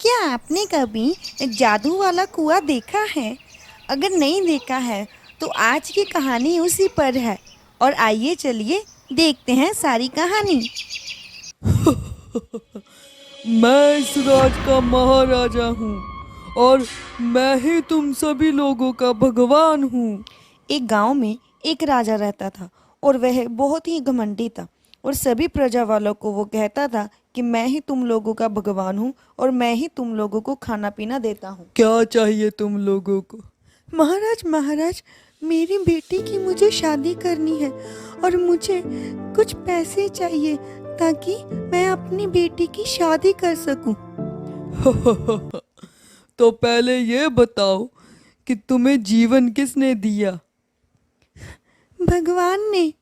क्या आपने कभी जादू वाला कुआं देखा है? अगर नहीं देखा है तो आज की कहानी उसी पर है। और आइए चलिए देखते हैं सारी कहानी। मैं इस राज का महाराजा हूँ और मैं ही तुम सभी लोगों का भगवान हूँ। एक गांव में एक राजा रहता था और वह बहुत ही घमंडी था और सभी प्रजा वालों को वो कहता था कि मैं ही तुम लोगों का भगवान हूँ और मैं ही तुम लोगों को खाना पीना देता हूँ। क्या चाहिए तुम लोगों को? महाराज महाराज, मेरी बेटी की मुझे शादी करनी है और मुझे कुछ पैसे चाहिए ताकि मैं अपनी बेटी की शादी कर सकूं। तो पहले ये बताओ कि तुम्हें जीवन किसने दिया? भगवान ने।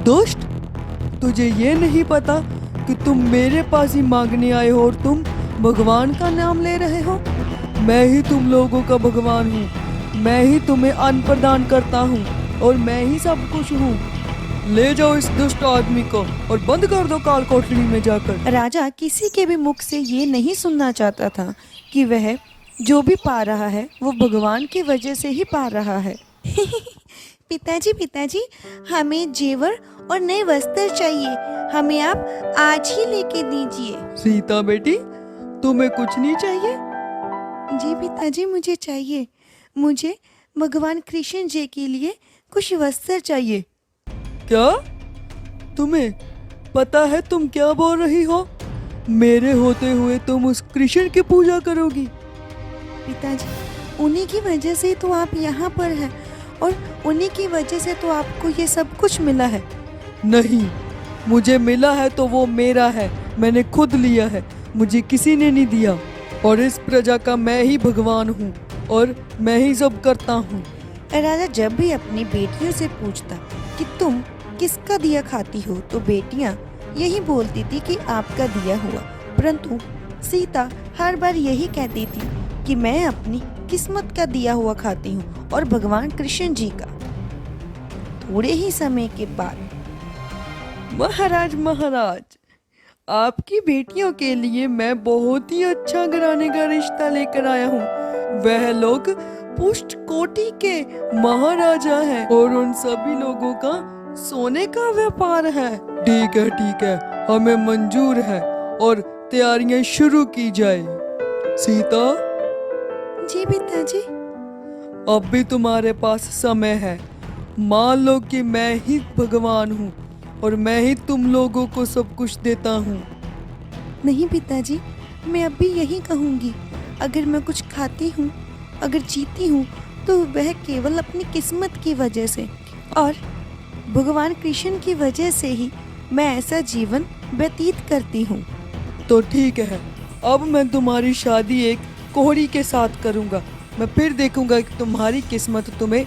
दुष्ट, तुझे ये नहीं पता कि तुम मेरे पास ही मांगने आए हो और तुम भगवान का नाम ले रहे हो? मैं ही तुम लोगों का भगवान हूँ। मैं ही तुम्हें अन्न प्रदान करता हूँ और मैं ही सब कुछ हूँ। ले जाओ इस दुष्ट आदमी को और बंद कर दो काल कोठरी में जाकर। राजा किसी के भी मुख से ये नहीं सुनना चाहता था कि वह जो भी पा रहा है वो भगवान की वजह से ही पा रहा है। पिताजी पिताजी, हमें जेवर और नए वस्त्र चाहिए। हमें आप आज ही लेके दीजिए। सीता बेटी, तुम्हें कुछ नहीं चाहिए? जी पिताजी, मुझे चाहिए। मुझे भगवान कृष्ण जी के लिए कुछ वस्त्र चाहिए। क्या? तुम्हें पता है तुम क्या बोल रही हो? मेरे होते हुए तुम उस कृष्ण की पूजा करोगी? पिताजी, उन्हीं की वजह से तो आप यहाँ पर हैं और उन्हीं की वजह से तो आपको ये सब कुछ मिला है। नहीं, मुझे मिला है तो वो मेरा है। मैंने खुद लिया है, मुझे किसी ने नहीं दिया। और इस प्रजा का मैं ही भगवान हूँ और मैं ही सब करता हूँ। राजा जब भी अपनी बेटियों से पूछता कि तुम किसका दिया खाती हो तो बेटियां यही बोलती थी कि आपका दिया हुआ, परंतु सीता हर बार यही कहती थी कि मैं अपनी किस्मत का दिया हुआ खाती हूँ और भगवान कृष्ण जी का। थोड़े ही समय के बाद महाराज महाराज, आपकी बेटियों के लिए मैं बहुत ही अच्छा घराने का रिश्ता लेकर आया हूँ। वह लोग पुष्ट कोटि के महाराजा हैं और उन सभी लोगों का सोने का व्यापार है। ठीक है, हमें मंजूर है और तैयारियां शुरू की जाए। सीता, जी पिताजी। अब भी तुम्हारे पास समय है। मान लो कि मैं ही भगवान हूँ और मैं ही तुम लोगों को सब कुछ देता हूँ। नहीं पिताजी, मैं अब भी यही कहूँगी, अगर मैं कुछ खाती हूँ, अगर जीती हूँ तो वह केवल अपनी किस्मत की वजह से और भगवान कृष्ण की वजह से ही मैं ऐसा जीवन व्यतीत करती हूँ। तो ठीक है, अब मैं तुम्हारी शादी एक कोहड़ी के साथ करूँगा। मैं फिर देखूंगा कि तुम्हारी किस्मत तुम्हें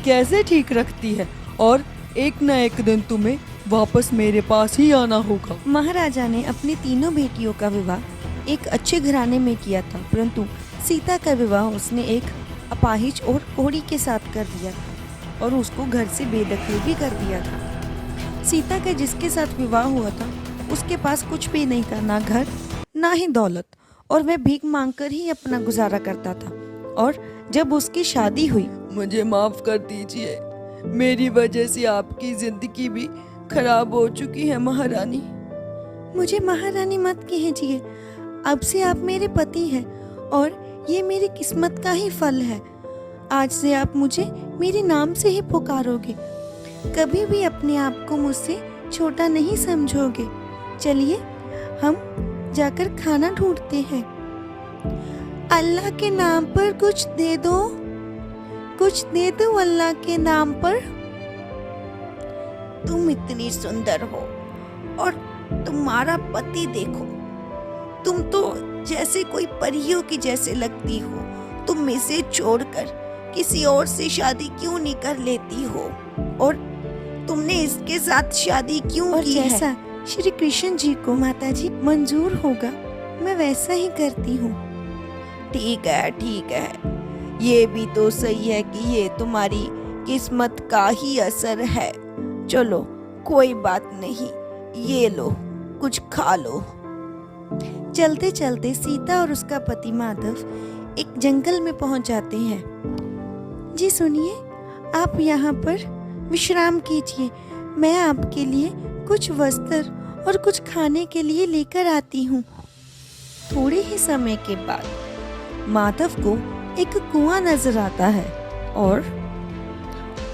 कैसे ठीक रखती है और एक न एक दिन तुम्हें वापस मेरे पास ही आना होगा। महाराजा ने अपनी तीनों बेटियों का विवाह एक अच्छे घराने में किया था, परंतु सीता का विवाह उसने एक अपाहिज और कोहड़ी के साथ कर दिया था और उसको घर से बेदखल भी कर दिया था। सीता का जिसके साथ विवाह हुआ था उसके पास कुछ भी नहीं था, ना घर ना ही दौलत, और वह भीख मांगकर ही अपना गुजारा करता था। और जब उसकी शादी हुई, मुझे माफ कर दीजिए, मेरी वजह से आपकी जिंदगी भी खराब हो चुकी है महारानी। मुझे महारानी मत कीजिए। अब से आप मेरे पति हैं और ये मेरी किस्मत का ही फल है। आज से आप मुझे मेरे नाम से ही पुकारोगे, कभी भी अपने आप को मुझसे छोटा नहीं समझोगे। चलिए हम जाकर खाना ढूंढते हैं। अल्लाह के नाम पर कुछ दे दो, कुछ दे दो अल्लाह के नाम पर। तुम इतनी सुंदर हो और तुम्हारा पति देखो, तुम तो जैसे कोई परियों की जैसे लगती हो। तुम इसे छोड़कर किसी और से शादी क्यों नहीं कर लेती हो? और तुमने इसके साथ शादी क्यों की है? जैसा श्री कृष्ण जी को माताजी मंजूर होगा मैं वैसा ही करती हूँ। ठीक है, ये भी तो सही है कि ये तुम्हारी किस्मत का ही असर है। चलो कोई बात नहीं, ये लो कुछ खा लो। चलते चलते सीता और उसका पति माधव एक जंगल में पहुंच जाते हैं। जी सुनिए, आप यहाँ पर विश्राम कीजिए, मैं आपके लिए कुछ वस्त्र और कुछ खाने के लिए लेकर आती हूँ। थोड़े ही समय के बाद माधव को एक कुआं नजर आता है और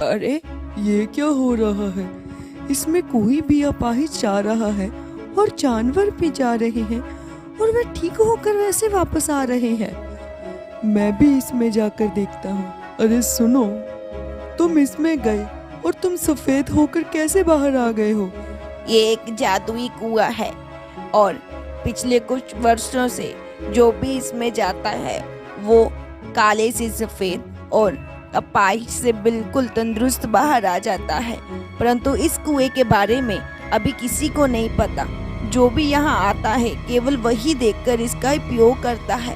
अरे ये क्या हो रहा है? इसमें कोई भी अपाहिज जा रहा है और जानवर भी जा रहे हैं और वे ठीक होकर वैसे वापस आ रहे हैं। मैं भी इसमें जाकर देखता हूँ। अरे सुनो, तुम इसमें गए और तुम सफेद होकर कैसे बाहर आ गए हो? ये एक जादुई कुआं है और पिछले कुछ वर्षों से जो भी इसमें जाता है वो काले से सफेद और अपाहिज से बिल्कुल तंदुरुस्त बाहर आ जाता है। परंतु इस कुएं के बारे में अभी किसी को नहीं पता। जो भी यहाँ आता है केवल वही देखकर इसका उपयोग करता है।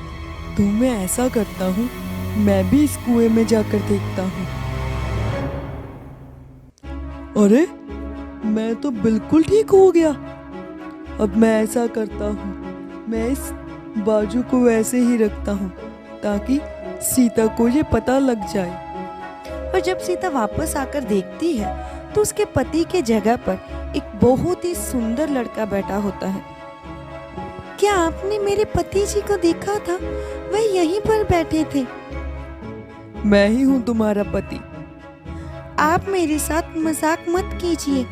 तो मैं ऐसा करता हूँ, मैं भी इस कुएं में जाकर देखता हूँ। अरे मैं तो बिल्कुल ठीक हो गया। अब मैं ऐसा करता हूँ, मैं इस बाजू को वैसे ही रखता हूँ ताकि सीता को ये पता लग जाए। और जब सीता वापस आकर देखती है तो उसके पति के जगह पर एक बहुत ही सुंदर लड़का बैठा होता है। क्या आपने मेरे पति जी को देखा था? वह यहीं पर बैठे थे। मैं ही हूँ तुम्हारा पति। आप मेरे साथ मजाक मत कीजिए।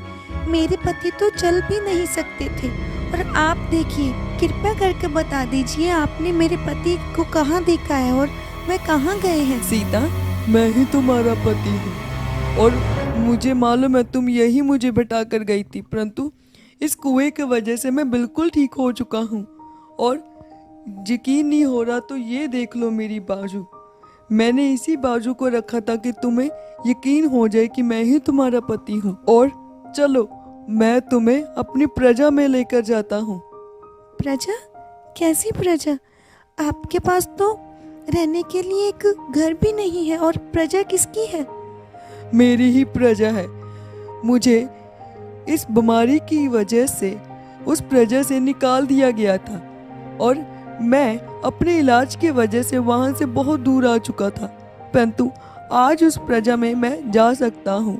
मेरे पति तो चल भी नहीं सकते थे और आप देखिए, कृपया करके बता दीजिए आपने मेरे पति को कहाँ देखा है और वह कहाँ गए हैं? सीता, मैं ही तुम्हारा पति हूँ और मुझे मालूम है तुम यही मुझे बैठा कर गई थी, परंतु इस कुएं की वजह से मैं बिल्कुल ठीक हो चुका हूँ और यकीन नहीं हो रहा तो ये देख लो मेरी बाजू। मैंने इसी बाजू को रखा था कि तुम्हें यकीन हो जाए कि मैं ही तुम्हारा पति हूँ। और चलो, मैं तुम्हें अपनी प्रजा में लेकर जाता हूँ। प्रजा? कैसी प्रजा? आपके पास तो रहने के लिए एक घर भी नहीं है और प्रजा किसकी है? मेरी ही प्रजा है। मुझे इस बीमारी की वजह से उस प्रजा से निकाल दिया गया था और मैं अपने इलाज की वजह से वहां से बहुत दूर आ चुका था, परंतु आज उस प्रजा में मैं जा सकता हूँ।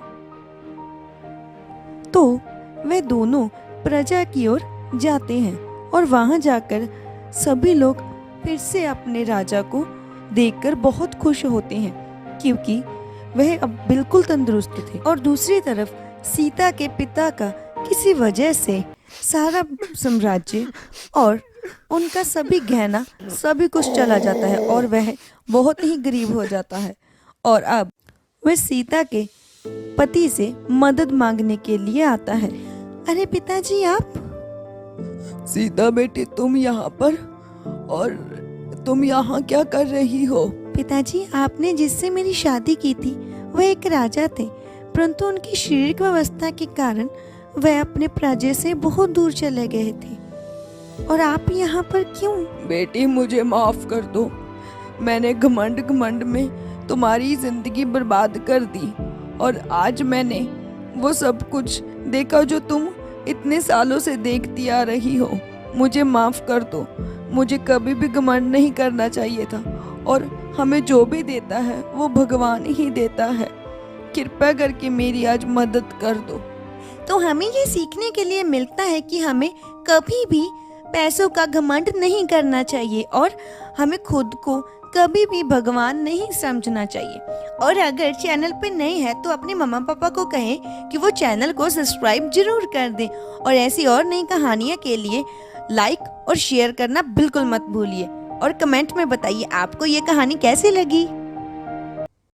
तो वे दोनों प्रजा की ओर जाते हैं और वहां जाकर सभी लोग फिर से अपने राजा को देखकर बहुत खुश होते हैं क्योंकि वह अब बिल्कुल तंदुरुस्त थे। और दूसरी तरफ सीता के पिता का किसी वजह से सारा साम्राज्य और उनका सभी गहना सभी कुछ चला जाता है और वह बहुत ही गरीब हो जाता है और अब वह सीता के पति से मदद मांगने के लिए आता है। अरे पिताजी, आप? सीता बेटी, तुम यहाँ पर? और तुम यहाँ क्या कर रही हो? पिताजी, आपने जिससे मेरी शादी की थी वह एक राजा थे, परंतु उनकी शारीरिक अवस्था के कारण वह अपने प्रजा से बहुत दूर चले गए थे। और आप यहाँ पर क्यों? बेटी, मुझे माफ कर दो। मैंने घमंड में तुम्हारी जिंदगी बर्बाद कर दी और आज मैंने वो सब कुछ देखा जो तुम इतने सालों से देखती आ रही हो। मुझे माफ कर दो। मुझे कभी भी घमंड नहीं करना चाहिए था और हमें जो भी देता है वो भगवान ही देता है। कृपया करके मेरी आज मदद कर दो। तो हमें ये सीखने के लिए मिलता है कि हमें कभी भी पैसों का घमंड नहीं करना चाहिए और हमें खुद को कभी भी भगवान नहीं समझना चाहिए। और अगर चैनल पे नए हैं तो अपने मम्मा पापा को कहें कि वो चैनल को सब्सक्राइब जरूर कर दें और ऐसी और नई कहानियाँ के लिए लाइक और शेयर करना बिल्कुल मत भूलिए और कमेंट में बताइए आपको ये कहानी कैसी लगी।